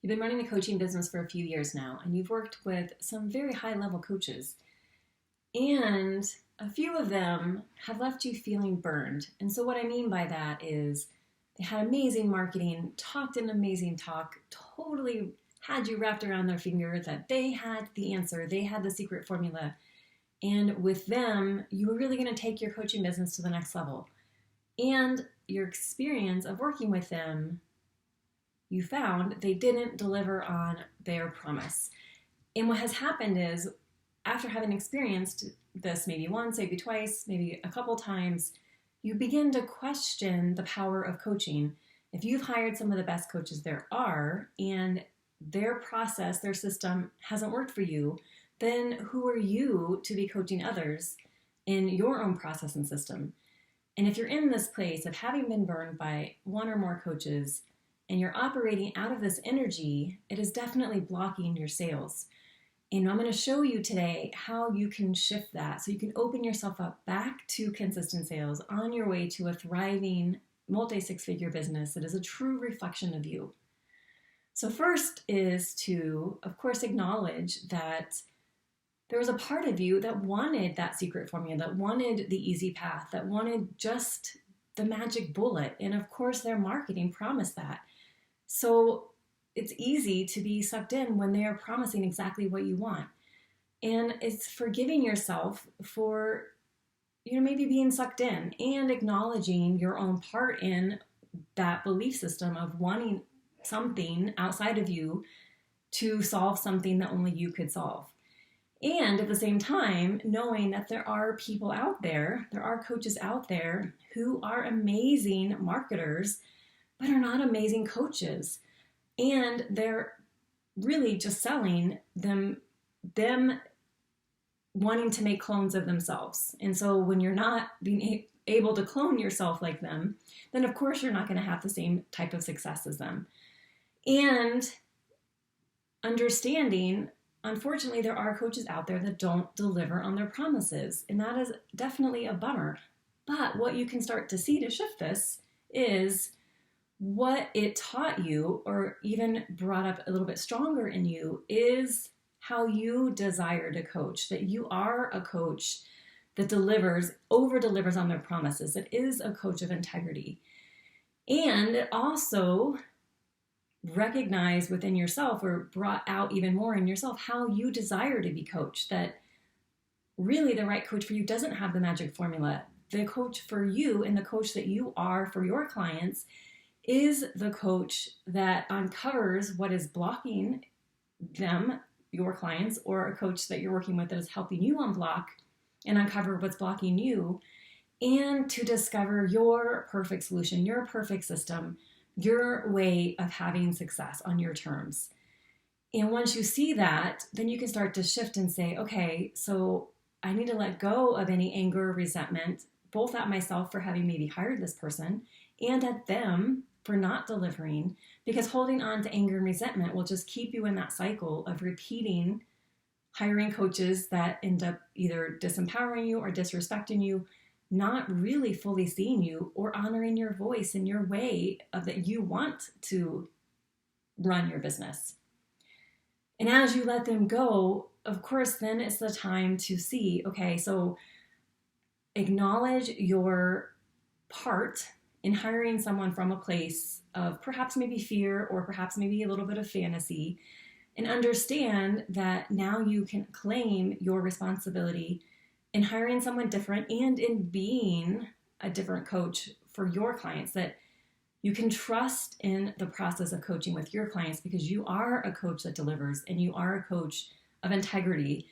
You've been running a coaching business for a few years now, and you've worked with some very high level coaches. And a few of them have left you feeling burned. And so, what I mean by that is they had amazing marketing, talked an amazing talk, totally had you wrapped around their finger that they had the answer, they had the secret formula. And with them, you were really going to take your coaching business to the next level. And your experience of working with them, you found they didn't deliver on their promise. And what has happened is, after having experienced this maybe once, maybe twice, maybe a couple times, you begin to question the power of coaching. If you've hired some of the best coaches there are, and their process, their system hasn't worked for you, then who are you to be coaching others in your own process and system? And if you're in this place of having been burned by one or more coaches, and you're operating out of this energy, it is definitely blocking your sales. And I'm going to show you today how you can shift that so you can open yourself up back to consistent sales on your way to a thriving multi-six-figure business that is a true reflection of you. So first is to, of course, acknowledge that there was a part of you that wanted that secret formula, that wanted the easy path, that wanted just the magic bullet. And of course, their marketing promised that. So it's easy to be sucked in when they are promising exactly what you want. And it's forgiving yourself for, maybe being sucked in and acknowledging your own part in that belief system of wanting something outside of you to solve something that only you could solve. And at the same time, knowing that there are people out there, there are coaches out there who are amazing marketers, but are not amazing coaches. And they're really just selling them wanting to make clones of themselves. And so when you're not being able to clone yourself like them, then of course you're not going to have the same type of success as them. And understanding, unfortunately, there are coaches out there that don't deliver on their promises. And that is definitely a bummer. But what you can start to see to shift this is what it taught you, or even brought up a little bit stronger in you, is how you desire to coach, that you are a coach that delivers, over-delivers on their promises. It is a coach of integrity. And it also recognized within yourself, or brought out even more in yourself, how you desire to be coached, that really the right coach for you doesn't have the magic formula. The coach for you, and the coach that you are for your clients, is the coach that uncovers what is blocking them, your clients, or a coach that you're working with that is helping you unblock and uncover what's blocking you, and to discover your perfect solution, your perfect system, your way of having success on your terms. And once you see that, then you can start to shift and say, okay, so I need to let go of any anger or resentment, both at myself for having maybe hired this person and at them for not delivering, because holding on to anger and resentment will just keep you in that cycle of repeating hiring coaches that end up either disempowering you or disrespecting you, not really fully seeing you or honoring your voice and your way of that you want to run your business. And as you let them go, of course, then it's the time to see, okay, so acknowledge your part in hiring someone from a place of perhaps maybe fear, or perhaps maybe a little bit of fantasy, and understand that now you can claim your responsibility in hiring someone different and in being a different coach for your clients, that you can trust in the process of coaching with your clients, because you are a coach that delivers and you are a coach of integrity.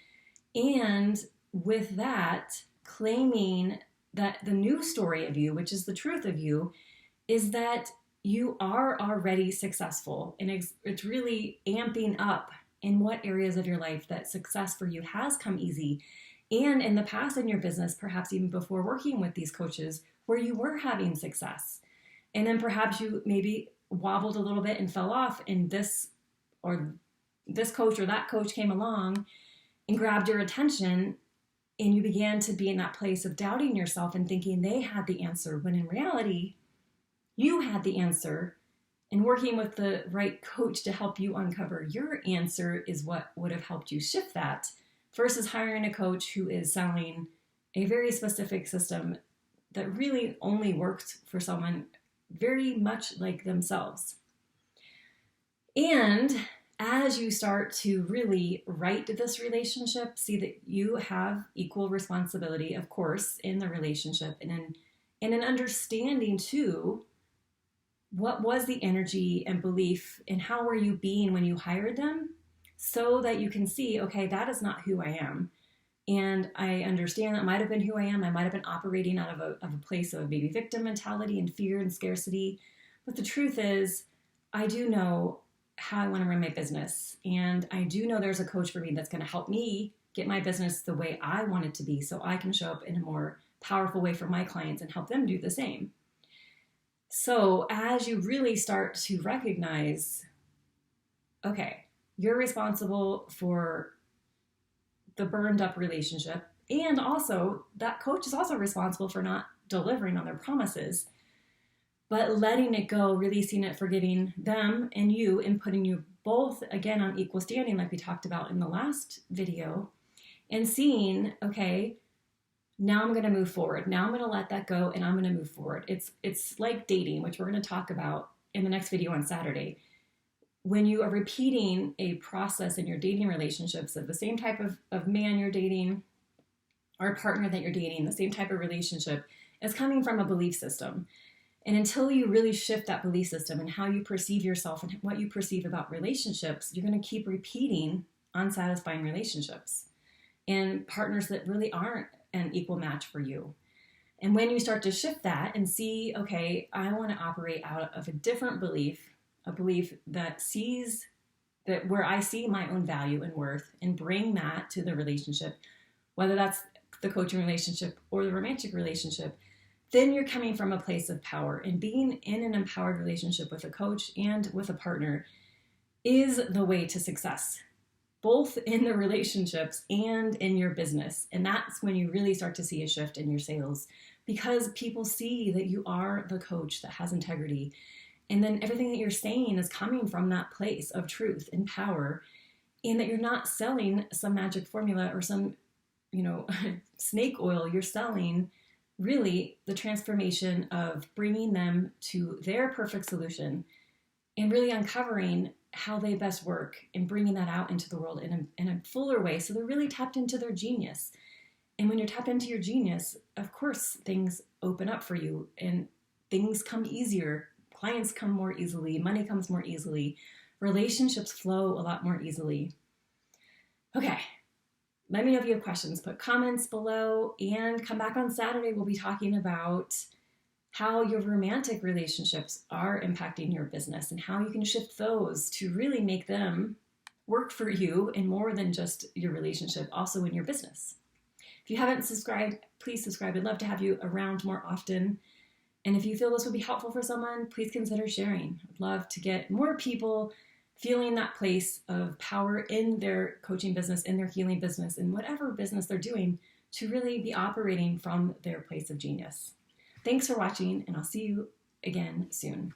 And with that, claiming that the new story of you, which is the truth of you, is that you are already successful. And it's really amping up in what areas of your life that success for you has come easy. And in the past in your business, perhaps even before working with these coaches, where you were having success. And then perhaps you maybe wobbled a little bit and fell off, and this coach or that coach came along and grabbed your attention, and you began to be in that place of doubting yourself and thinking they had the answer, when in reality, you had the answer, And working with the right coach to help you uncover your answer is what would have helped you shift that versus hiring a coach who is selling a very specific system that really only works for someone very much like themselves. And as you start to really right this relationship, see that you have equal responsibility, of course, in the relationship and an understanding too, what was the energy and belief and how were you being when you hired them, so that you can see, okay, that is not who I am. And I understand that might have been who I am. I might have been operating out of a place of maybe victim mentality and fear and scarcity. But the truth is, I do know how I want to run my business. And I do know there's a coach for me that's going to help me get my business the way I want it to be so I can show up in a more powerful way for my clients and help them do the same. So as you really start to recognize, okay, you're responsible for the burned up relationship, and also that coach is also responsible for not delivering on their promises, but letting it go, releasing it, forgiving them and you, and putting you both again on equal standing like we talked about in the last video, and seeing, okay, now I'm going to move forward. Now I'm going to let that go and I'm going to move forward. It's like dating, which we're going to talk about in the next video on Saturday. When you are repeating a process in your dating relationships of the same type of man you're dating or partner that you're dating, the same type of relationship, is coming from a belief system. And until you really shift that belief system and how you perceive yourself and what you perceive about relationships, you're going to keep repeating unsatisfying relationships and partners that really aren't an equal match for you. And when you start to shift that and see, okay, I want to operate out of a different belief, a belief that sees that where I see my own value and worth, and bring that to the relationship, whether that's the coaching relationship or the romantic relationship, then you're coming from a place of power. And being in an empowered relationship with a coach and with a partner is the way to success, both in the relationships and in your business. And that's when you really start to see a shift in your sales, because people see that you are the coach that has integrity. And then everything that you're saying is coming from that place of truth and power, and that you're not selling some magic formula or some, snake oil. You're selling really the transformation of bringing them to their perfect solution and really uncovering how they best work and bringing that out into the world in a fuller way. So they're really tapped into their genius. And when you're tapped into your genius, of course, things open up for you and things come easier. Clients come more easily. Money comes more easily. Relationships flow a lot more easily. Okay. Let me know if you have questions. Put comments below and come back on Saturday. We'll be talking about how your romantic relationships are impacting your business and how you can shift those to really make them work for you in more than just your relationship, also in your business. If you haven't subscribed, please subscribe. I'd love to have you around more often. And if you feel this would be helpful for someone, please consider sharing. I'd love to get more people feeling that place of power in their coaching business, in their healing business, in whatever business they're doing, to really be operating from their place of genius. Thanks for watching, and I'll see you again soon.